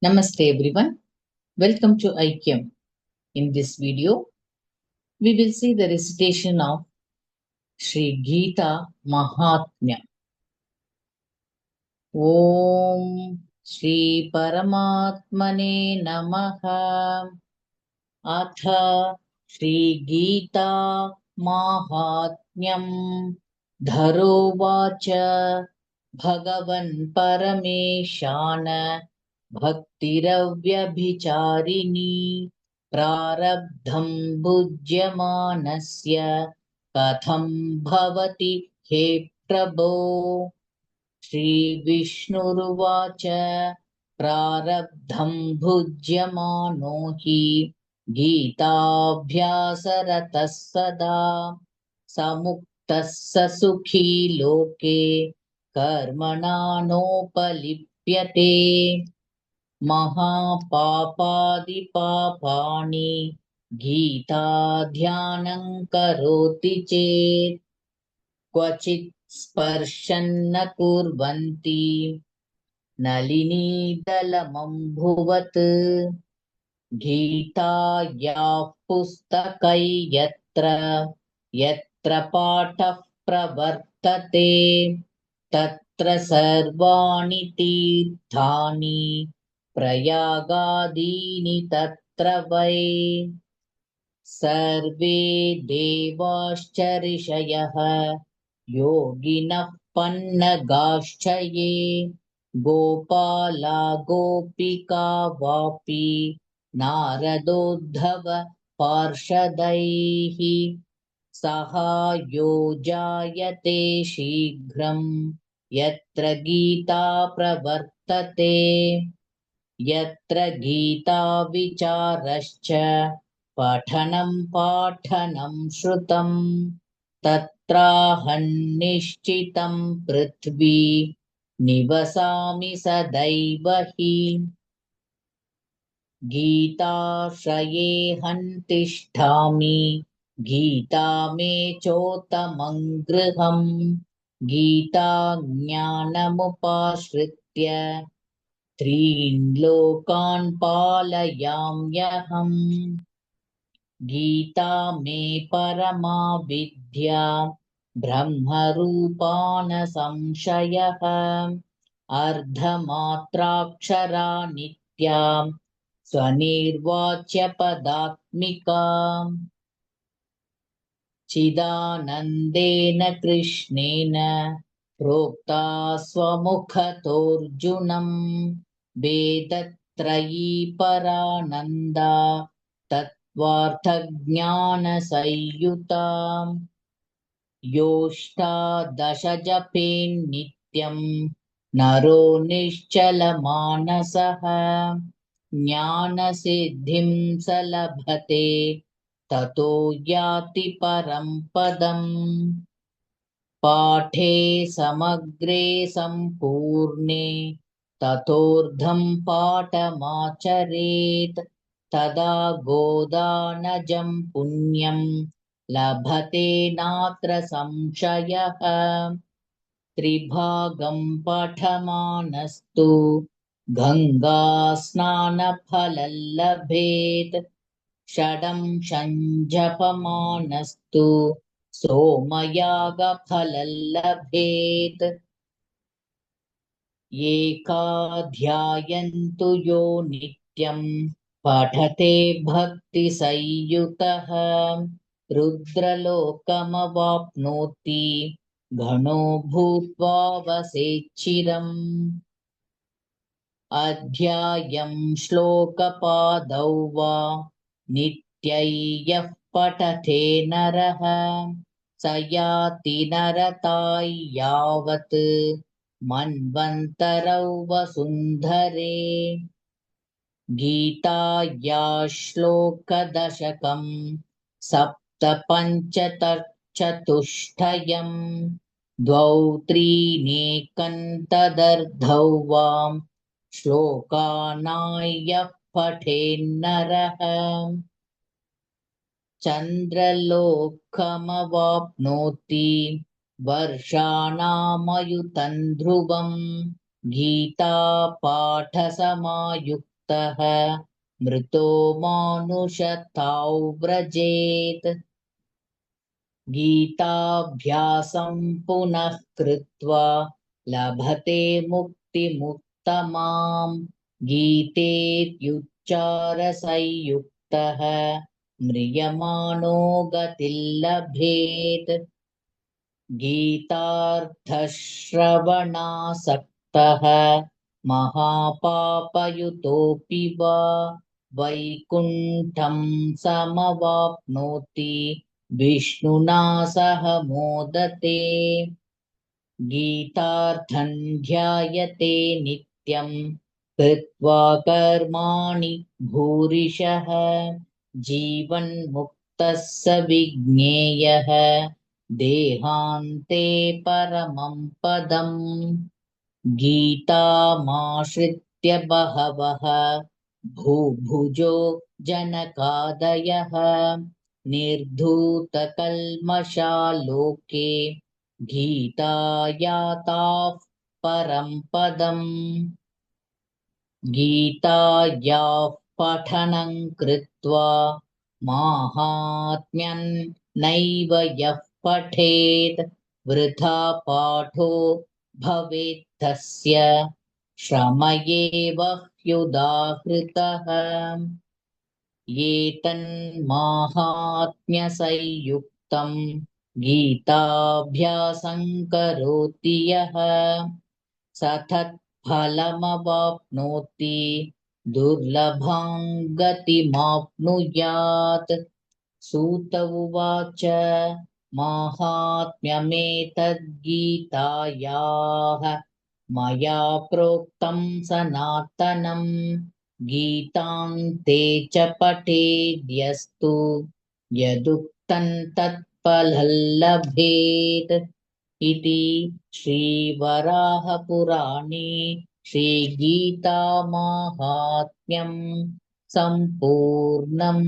Namaste everyone. Welcome to IQM. In this video, we will see the recitation of Sri Gita Mahatmya. Om Sri Paramatmane Namaha. Atha Sri Gita Mahatmyam Dharo Vacha Bhagavan Parameshana Bhaktiravyaभिचारिणी प्रारब्धं भुज्यमानस्य कथं भवति हे प्रभो श्रीविष्णुरुवाच प्रारब्धं भुज्यमानो हि गीताभ्यासरतः सदा समुक्तः स सुखी लोके कर्मणा नोपलिप्यते महापापादिपापानि गीताध्यानं करोति चेत् क्वचित् स्पर्शन्न कुर्वन्ति नलिनीदलमम्भुवत् गीतायाः पुस्तकै यत्र पाठः प्रवर्तते तत्र सर्वाणि तीर्थानि प्रयागादीनि तत्र वै सर्वे देवाश्च ऋषयः योगिनः पन्नगाश्च ये गोपाला गोपिका वापि नारदोद्धव पार्षदैः सहायोजायते शीघ्रं यत्र गीता प्रवर्तते यत्र गीता विचारश्च पठनं पाठनं श्रुतं तत्राहं निश्चितं पृथ्वी निवसामि सदैव हि गीताश्रयेऽहं तिष्ठामि गीता मे चोत्तमं गृहं गीता ज्ञानमुपाश्रित्य त्रीन् लोकान् पालयाम्यहम् गीता मे परमा विद्या ब्रह्मरूपा न संशयः अर्धमात्राक्षरा नित्या स्वनिर्वाच्यपदात्मिका चिदानन्देन कृष्णेन प्रोक्ता स्वमुखतोऽर्जुनं वेदत्रयी परानन्दा तत्त्वार्थज्ञानसंयुता योऽष्टादशजपेन्नित्यं नरो निश्चलमानसः ज्ञानसिद्धिं स लभते ततो याति परं पदम् पाठे समग्रे सम्पूर्णे ततोऽर्धं पाठमाचरेत् तदा गोदानजं पुण्यं लभते नात्र संशयः त्रिभागं पठमानस्तु गङ्गास्नानफलं लभेत् षडंशं जपमानस्तु सोमयागफलं लभेत् एकाध्यायन्तु यो नित्यं पठते भक्तिसंयुतः रुद्रलोकमवाप्नोति घनो भूत्वा वसेच्चिरम् अध्यायं श्लोकपादौ वा नित्यैः पठते नरः स याति नरकाय यावत् मन्वन्तरौ वसुन्धरे गीताया श्लोकदशकं सप्तपञ्चचतुष्टयं द्वौ त्रीणेकं तदर्धौ वा श्लोकानायः पठेन्नरः चन्द्रलोकमवाप्नोति वर्षाणामयुतं ध्रुवं गीतापाठसमायुक्तः मृतो मानुषताौ व्रजेत् गीताभ्यासं पुनः कृत्वा लभते मुक्तिमुत्तमाम् गीतेत्युच्चारसंयुक्तः म्रियमाणो गतिं लभेत् गीतार्थश्रवणासक्तः महापापयुतोऽपि वा वैकुण्ठं समवाप्नोति विष्णुना सह मोदते गीतार्थं ध्यायते नित्यं कृत्वा कर्माणि भूरिशः जीवन्मुक्तः स विज्ञेयः देहान्ते परमं पदम् गीतामाश्रित्य बहवः भूभुजो जनकादयः निर्धूतकल्मषा लोके गीतायाताः परं पदम् गीतायाः पठनं कृत्वा माहात्म्यं नैव यः पठेत् वृथा पाठो भवेत् तस्य श्रम एव ह्युदाहृतः एतन्माहात्म्यसंयुक्तं गीताभ्यासं करोति यः स तत्फलमवाप्नोति दुर्लभां गतिमाप्नुयात् सूत उवाच माहात्म्यमेतद्गीतायाः मया प्रोक्तं सनातनं गीतां ते च पठेद्यस्तु यदुक्तं तत्फलं लभेत् इति श्रीवराहपुराणे श्रीगीतामाहात्म्यं सम्पूर्णम्।